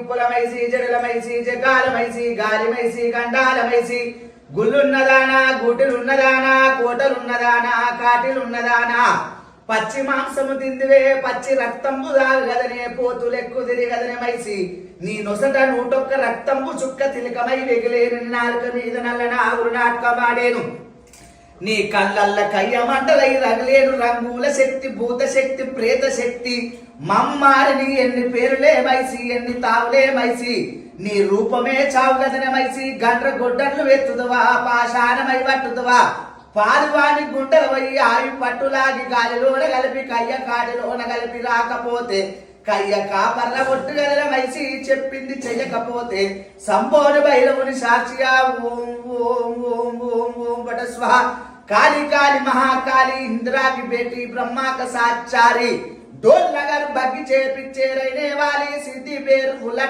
కులమైసి జడలమైసి జగాలమైసి గాలిమైసి గండాలమైసి గుళ్ళున్నదానా గూటిలున్నదానా కోటలున్నదానా కాటిలున్నదానా పచ్చి మాంసము తిందివే పచ్చి రక్తంబు దాగదనే పోతులెక్కు తిరిగదనే మైసి నీ నొసట 101 రక్తంబు చుక్క తిలకమై వెగిలేను నాలుక మీద నల్ల నాగురు నాటకమాడేను నీ కళ్ళల్ల కయ్య మంటలై రగలేను రంగుల శక్తి భూత శక్తి ప్రేత శక్తి మమ్మారిని ఎన్ని పేరులే మైసి ఎన్ని తావులే మైసి నీ రూపమే చావుగదన మైసి గండ్ర గొడ్డర్లు వెత్తుదువా పాషాణమై పట్టుదువా పాలువాని గుండెల పోయి ఆయు పట్టులాగి గాలిలోన కలిపి కయ్య కాడిలోన కలిపి రాకపోతే కయ్య కాపర్ల ఒట్టు గదన మైసి చెప్పింది చెయ్యకపోతే సంబోను భైరవుని సాక్షిగా ఓం ఓం ఓం ఓం ఓం బట స్వాహ కాళీ కాళీ మహాకాళీ ఇంద్రాకి బేటీ బ్రహ్మాక సాచారి డోల్ నగర్ బగ్గి చేపించేరైనే వాలి సిద్ధి పేరు